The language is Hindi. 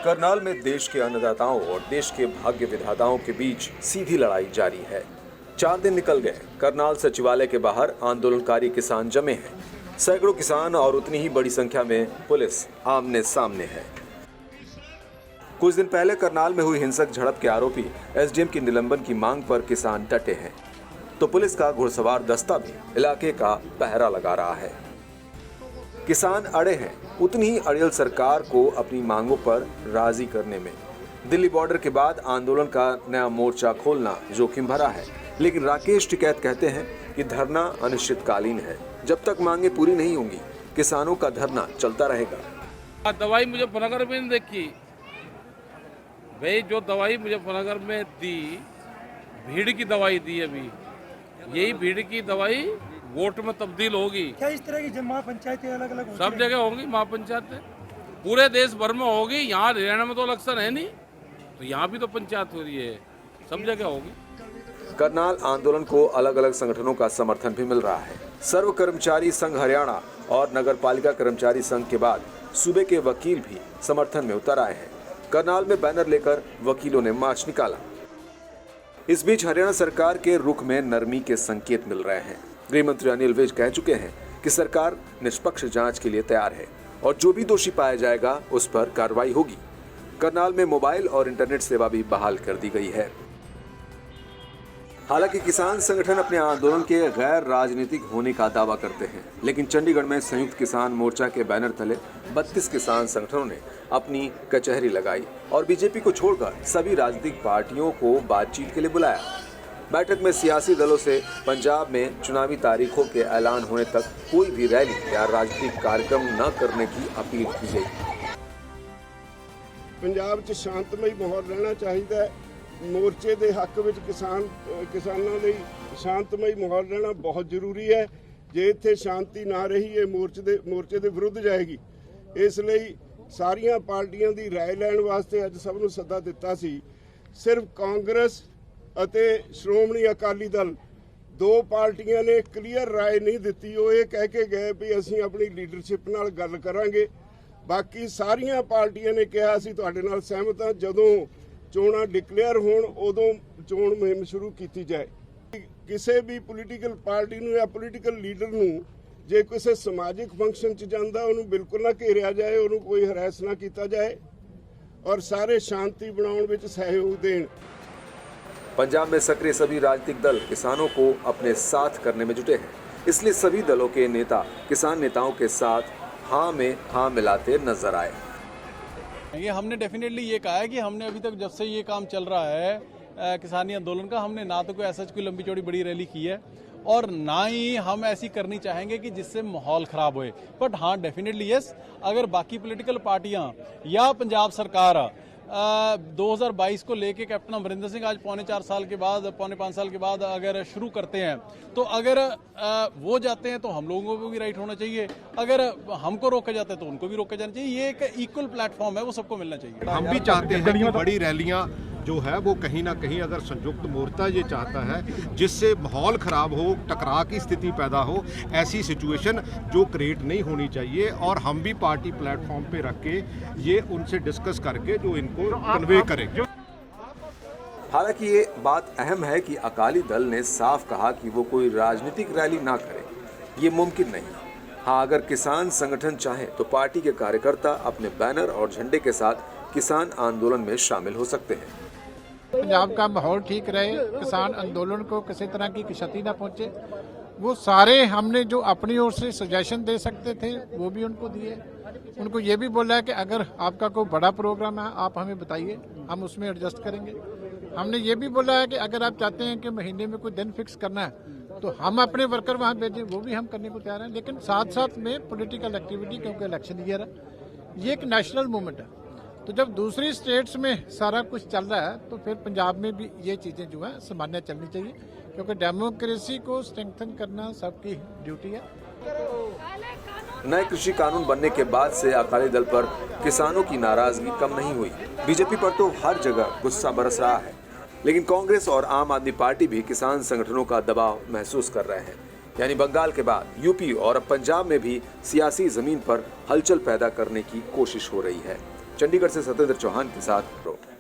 करनाल में देश के अन्नदाताओं और देश के भाग्य विधाताओं के बीच सीधी लड़ाई जारी है। 4 दिन निकल गए। करनाल सचिवालय के बाहर आंदोलनकारी किसान जमे हैं। सैकड़ों किसान और उतनी ही बड़ी संख्या में पुलिस आमने सामने है। कुछ दिन पहले करनाल में हुई हिंसक झड़प के आरोपी एसडीएम की निलंबन की मांग पर किसान डटे हैं, तो पुलिस का घुड़सवार दस्ता भी इलाके का पहरा लगा रहा है। किसान अड़े हैं, उतनी ही अड़ियल सरकार को अपनी मांगों पर राजी करने में। दिल्ली बॉर्डर के बाद आंदोलन का नया मोर्चा खोलना जोखिम भरा है, लेकिन राकेश टिकैत कहते हैं कि धरना अनिश्चितकालीन है। जब तक मांगे पूरी नहीं होंगी, किसानों का धरना चलता रहेगा। दवाई मुजफ्फरनगर में नहीं देखी भाई, जो दवाई मुजफ्फरनगर में दी, भीड़ की दवाई दी, अभी यही भीड़ की दवाई वोट में तब्दील होगी। क्या इस तरह की महापंचायतें अलग अलग सब जगह होंगी महापंचायतें, पूरे देश भर में होगी। यहाँ हरियाणा में तो इलेक्शन है नहीं, तो यहाँ भी तो पंचायत हो रही है, सब जगह होगी। करनाल आंदोलन को अलग अलग संगठनों का समर्थन भी मिल रहा है। सर्व कर्मचारी संघ हरियाणा और नगर पालिका कर्मचारी संघ के बाद सूबे के वकील भी समर्थन में उतर आए हैं। करनाल में बैनर लेकर वकीलों ने मार्च निकाला। इस बीच हरियाणा सरकार के रुख में नरमी के संकेत मिल रहे हैं। गृह मंत्री अनिल विज कह चुके हैं कि सरकार निष्पक्ष जांच के लिए तैयार है और जो भी दोषी पाया जाएगा उस पर कार्रवाई होगी। करनाल में मोबाइल और इंटरनेट सेवा भी बहाल कर दी गई है। हालांकि किसान संगठन अपने आंदोलन के गैर राजनीतिक होने का दावा करते हैं, लेकिन चंडीगढ़ में संयुक्त किसान मोर्चा के बैनर तले 32 किसान संगठनों ने अपनी कचहरी लगाई और बीजेपी को छोड़कर सभी राजनीतिक पार्टियों को बातचीत के लिए बुलाया। बैठक में सियासी दलों से पंजाब में चुनावी तारीखों के ऐलान होने तक कोई भी रैली या राजनीतिक कार्यक्रम न करने की अपील की गई। पंजाब च शांतमई माहौल रहना चाहिए। मोर्चे के हक में किसानों ਲਈ शांतमई माहौल रहना बहुत जरूरी है। जे इत्थे शांति ना रही ये मोर्चे के विरुद्ध जाएगी। इसलिए सारिया पार्टियां की राय लैण वास्ते अज सब नूं सद्दा दिता सी। सिर्फ कांग्रेस ਅਤੇ श्रोमणी अकाली दल 2 पार्टियां ने क्लीयर राय नहीं दी। वो ये कह के गए भी असीं अपनी लीडरशिप नाल गल करांगे। बाकी सारिया पार्टियां ने कहा असीं तुहाडे नाल सहमत हां, जदों चोणां डिकलेयर होण उदों चोण मुहिम शुरू की जाए। किसी भी पोलीटिकल पार्टी नूं या पोलीटिकल लीडर नूं जे किसी समाजिक फंक्शन च जांदा उहनूं बिल्कुल ना घेरिया जाए, उहनूं कोई हरैस ना कीता जाए और सारे शांति बनाउण विच सहयोग देण। पंजाब में सक्रिय सभी राजनीतिक दल किसानों को अपने साथ करने में जुटे हैं, इसलिए सभी दलों के नेता किसान नेताओं के साथ हाँ में हाँ मिलाते नजर आए। ये हमने डेफिनेटली ये कहा है कि हमने अभी तक जब से ये काम चल रहा है किसानी आंदोलन का, हमने ना तो कोई ऐसा कोई लंबी चौड़ी बड़ी रैली की है और ना ही हम ऐसी करनी चाहेंगे कि जिससे माहौल खराब होए। बट हाँ डेफिनेटली यस, अगर बाकी पॉलिटिकल पार्टियां या पंजाब सरकार 2022 को लेके कैप्टन अमरिंदर सिंह आज पौने 5 साल के बाद अगर शुरू करते हैं, तो अगर वो जाते हैं तो हम लोगों को भी राइट होना चाहिए, अगर हमको रोका जाता है तो उनको भी रोका जाना चाहिए। ये एक इक्वल प्लेटफॉर्म है, वो सबको मिलना चाहिए। हम भी चाहते हैं कि बड़ी रैलियां जो है वो कहीं ना कहीं अगर संयुक्त मोर्चा ये चाहता है जिससे माहौल खराब हो, टकराव की स्थिति पैदा हो, ऐसी सिचुएशन जो क्रिएट नहीं होनी चाहिए। और हम भी पार्टी प्लेटफॉर्म पे रख के ये उनसे डिस्कस करके जो इनको कन्वे करें। हालांकि ये बात अहम है कि अकाली दल ने साफ कहा कि वो कोई राजनीतिक रैली ना करे, ये मुमकिन नहीं। हाँ, अगर किसान संगठन चाहे तो पार्टी के कार्यकर्ता अपने बैनर और झंडे के साथ किसान आंदोलन में शामिल हो सकते हैं। पंजाब का माहौल ठीक रहे, किसान आंदोलन को किसी तरह की क्षति ना पहुंचे, वो सारे हमने जो अपनी ओर से सजेशन दे सकते थे वो भी उनको दिए। उनको ये भी बोला है कि अगर आपका कोई बड़ा प्रोग्राम है आप हमें बताइए, हम उसमें एडजस्ट करेंगे। हमने ये भी बोला है कि अगर आप चाहते हैं कि महीने में कोई दिन फिक्स करना है तो हम अपने वर्कर वहाँ भेजें, वो भी हम करने को तैयार हैं। लेकिन साथ साथ में पॉलिटिकल एक्टिविटी, क्योंकि इलेक्शन ईयर है, ये एक नेशनल मूवमेंट है, तो जब दूसरी स्टेट्स में सारा कुछ चल रहा है तो फिर पंजाब में भी ये चीज़ें जो है सामान्य चलनी चाहिए, क्योंकि डेमोक्रेसी को स्ट्रेंथन करना सबकी ड्यूटी है। नए कृषि कानून बनने के बाद से अकाली दल पर किसानों की नाराजगी कम नहीं हुई। बीजेपी पर तो हर जगह गुस्सा बरस रहा है, लेकिन कांग्रेस और आम आदमी पार्टी भी किसान संगठनों का दबाव महसूस कर रहे हैं। यानी बंगाल के बाद यूपी और अब पंजाब में भी सियासी जमीन पर हलचल पैदा करने की कोशिश हो रही है। चंडीगढ़ से सत्येंद्र चौहान के साथ रिपोर्ट।